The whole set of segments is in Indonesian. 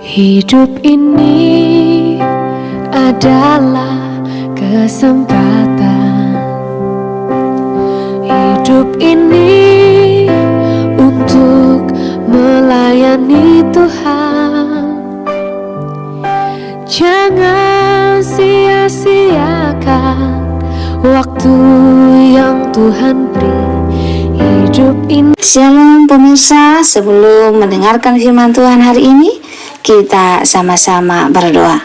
Hidup ini adalah kesempatan. Hidup ini untuk melayani Tuhan. Jangan sia-siakan waktu yang Tuhan beri. Hidup ini. Shalom pemirsa, sebelum mendengarkan firman Tuhan hari ini, kita sama-sama berdoa.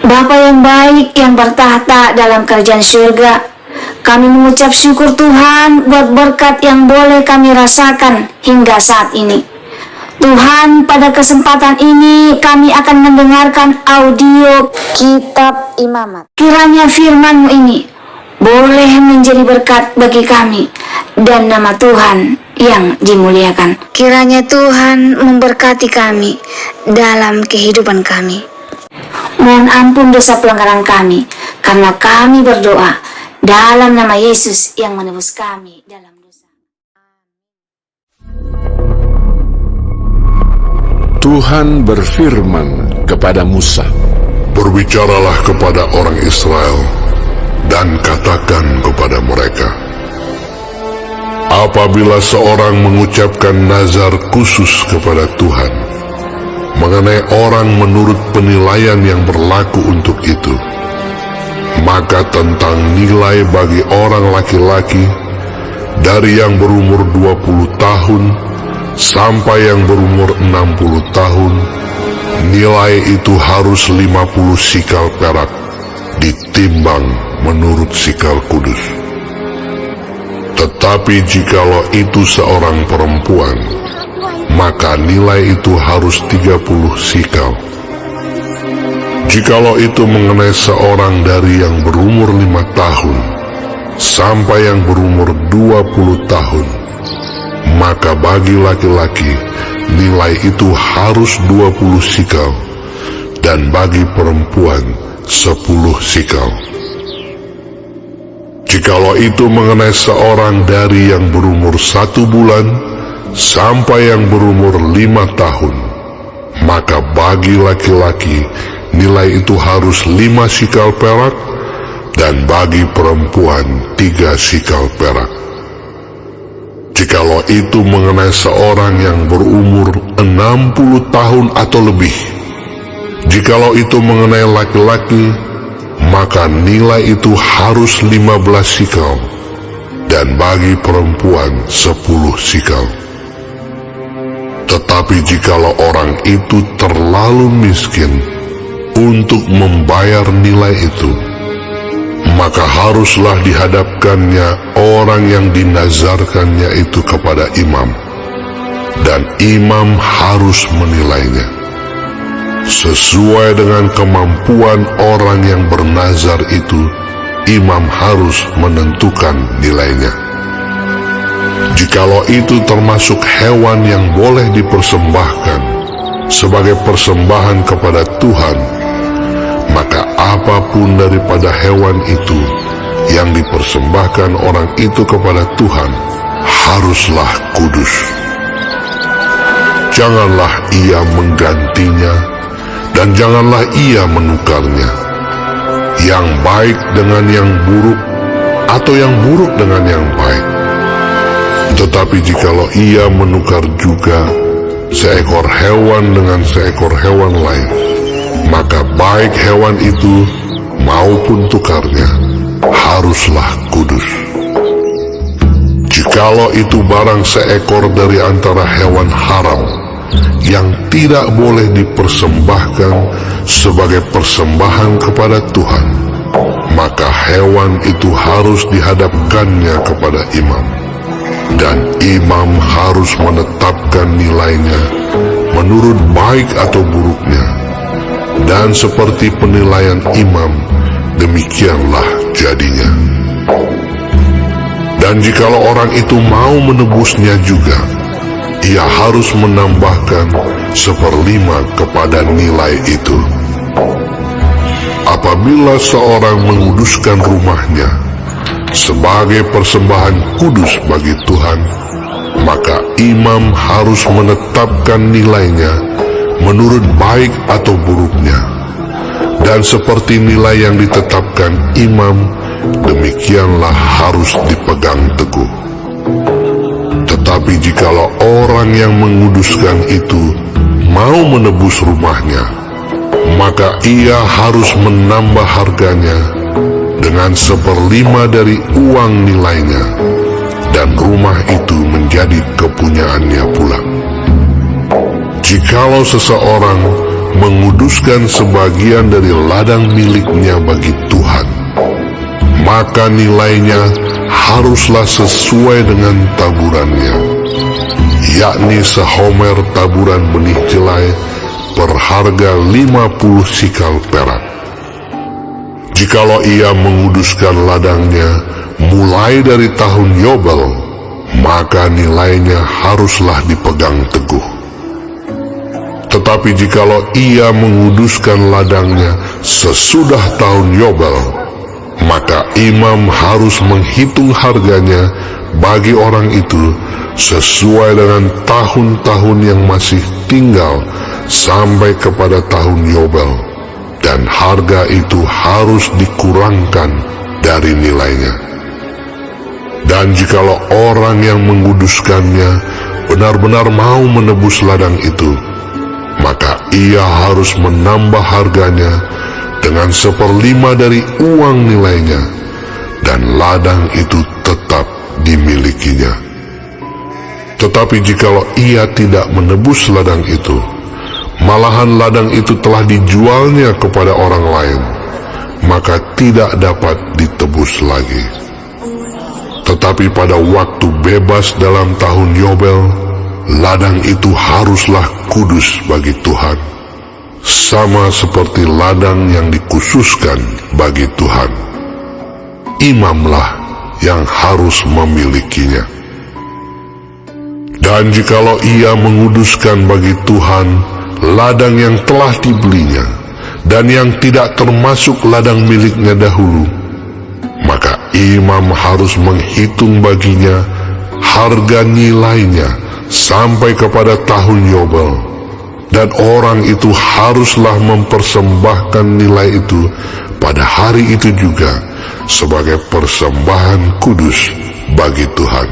Bapa yang baik yang bertahta dalam kerajaan surga, kami mengucap syukur Tuhan buat berkat yang boleh kami rasakan hingga saat ini. Tuhan, pada kesempatan ini kami akan mendengarkan audio kitab Imamat. Kiranya firman-Mu ini boleh menjadi berkat bagi kami dan nama Tuhan yang dimuliakan. Kiranya Tuhan memberkati kami dalam kehidupan kami. Mohon ampun dosa pelanggaran kami, karena kami berdoa dalam nama Yesus yang menebus kami dalam dosa. Tuhan berfirman kepada Musa, "Berbicaralah kepada orang Israel dan katakan kepada mereka, apabila seorang mengucapkan nazar khusus kepada Tuhan mengenai orang menurut penilaian yang berlaku untuk itu, maka tentang nilai bagi orang laki-laki dari yang berumur 20 tahun sampai yang berumur 60 tahun, nilai itu harus 50 sikal perak, ditimbang menurut sikal kudus. Tetapi jikalau itu seorang perempuan, maka nilai itu harus 30 sikal. Jikalau itu mengenai seorang dari yang berumur 5 tahun sampai yang berumur 20 tahun, maka bagi laki-laki nilai itu harus 20 sikal, dan bagi perempuan 10 sikal. Jikalau itu mengenai seorang dari yang berumur 1 bulan sampai yang berumur 5 tahun, maka bagi laki-laki nilai itu harus 5 sikal perak, dan bagi perempuan 3 sikal perak. Jikalau itu mengenai seorang yang berumur 60 tahun atau lebih, jikalau itu mengenai laki-laki, maka nilai itu harus 15 sikal, dan bagi perempuan 10 sikal. Tetapi jikalau orang itu terlalu miskin untuk membayar nilai itu, maka haruslah dihadapkannya orang yang dinazarkannya itu kepada imam, dan imam harus menilainya sesuai dengan kemampuan orang yang bernazar itu. Imam harus menentukan nilainya. Jikalau itu termasuk hewan yang boleh dipersembahkan sebagai persembahan kepada Tuhan, maka apapun daripada hewan itu yang dipersembahkan orang itu kepada Tuhan haruslah kudus. Janganlah ia menggantinya, dan janganlah ia menukarnya, yang baik dengan yang buruk, atau yang buruk dengan yang baik. Tetapi jikalau ia menukar juga seekor hewan dengan seekor hewan lain, maka baik hewan itu maupun tukarnya haruslah kudus. Jikalau itu barang seekor dari antara hewan haram yang tidak boleh dipersembahkan sebagai persembahan kepada Tuhan, maka hewan itu harus dihadapkannya kepada imam, dan imam harus menetapkan nilainya menurut baik atau buruknya. Dan seperti penilaian imam, demikianlah jadinya. Dan jikalau orang itu mau menebusnya juga, ia harus menambahkan 1/5 kepada nilai itu. Apabila seorang menguduskan rumahnya sebagai persembahan kudus bagi Tuhan, maka imam harus menetapkan nilainya menurut baik atau buruknya. Dan seperti nilai yang ditetapkan imam, demikianlah harus dipegang teguh. Tetapi jikalau orang yang menguduskan itu mau menebus rumahnya, maka ia harus menambah harganya dengan 1/5 dari uang nilainya, dan rumah itu menjadi kepunyaannya pula. Jikalau seseorang menguduskan sebagian dari ladang miliknya bagi Tuhan, maka nilainya haruslah sesuai dengan taburannya, yakni sehomer taburan benih jelai per harga 50 sikal perak. Jikalau ia menguduskan ladangnya mulai dari tahun Yobel, maka nilainya haruslah dipegang teguh. Tetapi jikalau ia menguduskan ladangnya sesudah tahun Yobel, maka imam harus menghitung harganya bagi orang itu sesuai dengan tahun-tahun yang masih tinggal sampai kepada tahun Yobel, dan harga itu harus dikurangkan dari nilainya. Dan jikalau orang yang menguduskannya benar-benar mau menebus ladang itu, maka ia harus menambah harganya dengan 1/5 dari uang nilainya, dan ladang itu tetap dimilikinya. Tetapi jikalau ia tidak menebus ladang itu, malahan ladang itu telah dijualnya kepada orang lain, maka tidak dapat ditebus lagi. Tetapi pada waktu bebas dalam tahun Yobel, ladang itu haruslah kudus bagi Tuhan, sama seperti ladang yang dikhususkan bagi Tuhan. Imamlah yang harus memilikinya. Dan jikalau ia menguduskan bagi Tuhan ladang yang telah dibelinya dan yang tidak termasuk ladang miliknya dahulu, maka imam harus menghitung baginya harga nilainya sampai kepada tahun Yobel, dan orang itu haruslah mempersembahkan nilai itu pada hari itu juga sebagai persembahan kudus bagi Tuhan.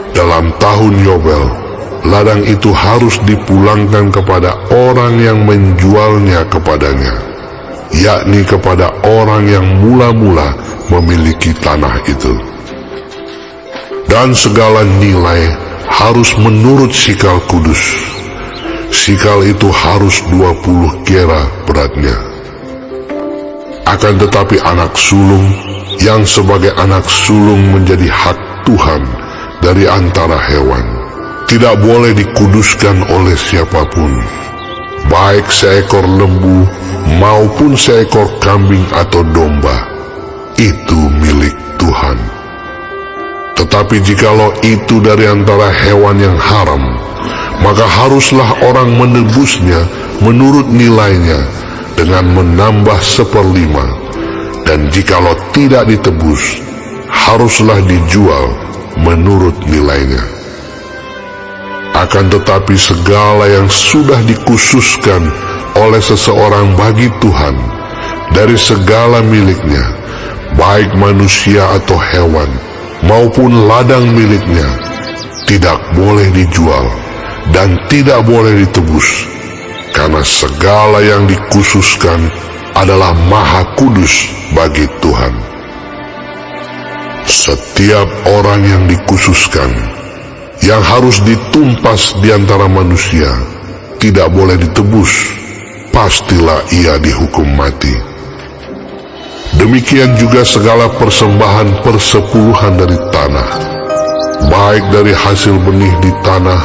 Dalam tahun Yobel, ladang itu harus dipulangkan kepada orang yang menjualnya kepadanya, yakni kepada orang yang mula-mula memiliki tanah itu. Dan segala nilai harus menurut sikal kudus. Sikal itu harus 20 gera beratnya. Akan tetapi anak sulung yang sebagai anak sulung menjadi hak Tuhan dari antara hewan, tidak boleh dikuduskan oleh siapapun, baik seekor lembu maupun seekor kambing atau domba. Itu milik Tuhan. Tetapi jikalau itu dari antara hewan yang haram, maka haruslah orang menebusnya menurut nilainya dengan menambah 1/5, dan jikalau tidak ditebus, haruslah dijual menurut nilainya. Akan tetapi segala yang sudah dikhususkan oleh seseorang bagi Tuhan dari segala miliknya, baik manusia atau hewan, maupun ladang miliknya, tidak boleh dijual dan tidak boleh ditebus, karena segala yang dikhususkan adalah maha kudus bagi Tuhan. Setiap orang yang dikhususkan, yang harus ditumpas di antara manusia, tidak boleh ditebus, pastilah ia dihukum mati. Demikian juga segala persembahan persepuluhan dari tanah, baik dari hasil benih di tanah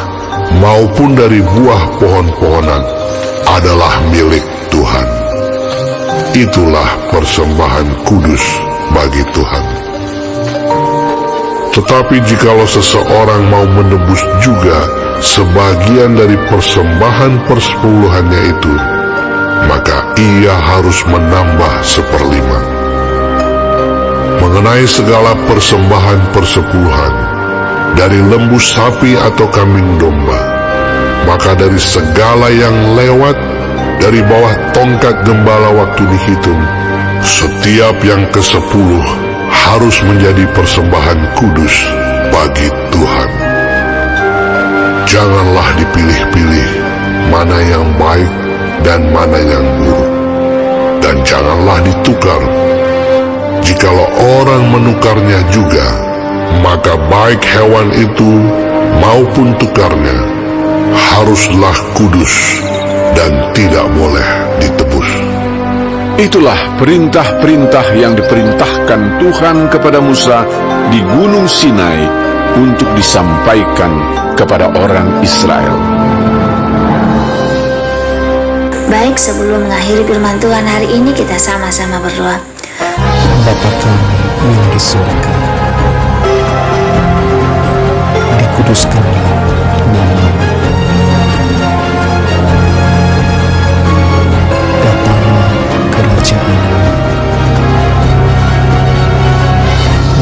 maupun dari buah pohon-pohonan, adalah milik Tuhan. Itulah persembahan kudus bagi Tuhan. Tetapi jikalau seseorang mau menebus juga sebagian dari persembahan persepuluhannya itu, maka ia harus menambah 1/5. Mengenai segala persembahan persepuluhan dari lembu sapi atau kambing domba, Maka dari segala yang lewat dari bawah tongkat gembala waktu dihitung, setiap yang ke-10 harus menjadi persembahan kudus bagi Tuhan. Janganlah dipilih-pilih mana yang baik dan mana yang buruk, dan janganlah ditukar. Jikalau orang menukarnya juga, maka baik hewan itu maupun tukarnya haruslah kudus dan tidak boleh ditebus. Itulah perintah-perintah yang diperintahkan Tuhan kepada Musa di Gunung Sinai untuk disampaikan kepada orang Israel. Baik, sebelum mengakhiri firman Tuhan hari ini, kita sama-sama berdoa. Bapa kami yang di surga, dikuduskanlah nama-Mu. Datanglah kerajaan-Mu.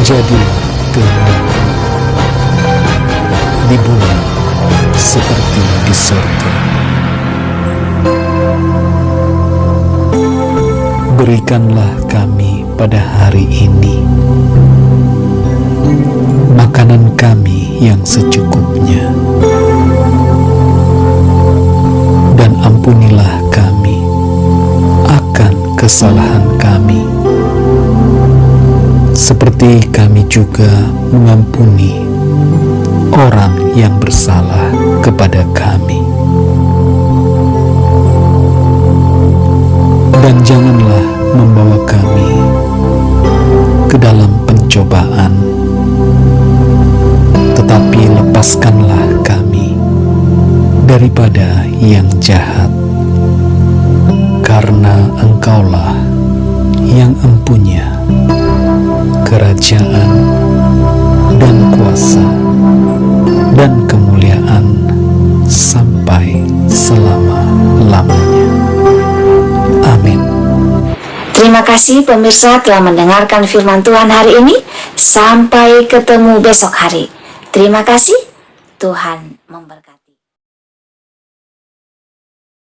Jadilah kehendak-Mu di bumi seperti di surga. Berikanlah kami pada hari ini makanan kami yang secukupnya, dan ampunilah kami akan kesalahan kami, seperti kami juga mengampuni orang yang bersalah kepada kami. Dan janganlah membawa kami ke dalam pencobaan, tetapi lepaskanlah kami daripada yang jahat, karena Engkaulah yang empunya kerajaan dan kuasa dan kemuliaan sampai selama-lamanya. Amin. Terima kasih pemirsa telah mendengarkan firman Tuhan hari ini. Sampai ketemu besok hari. Terima kasih. Tuhan memberkati.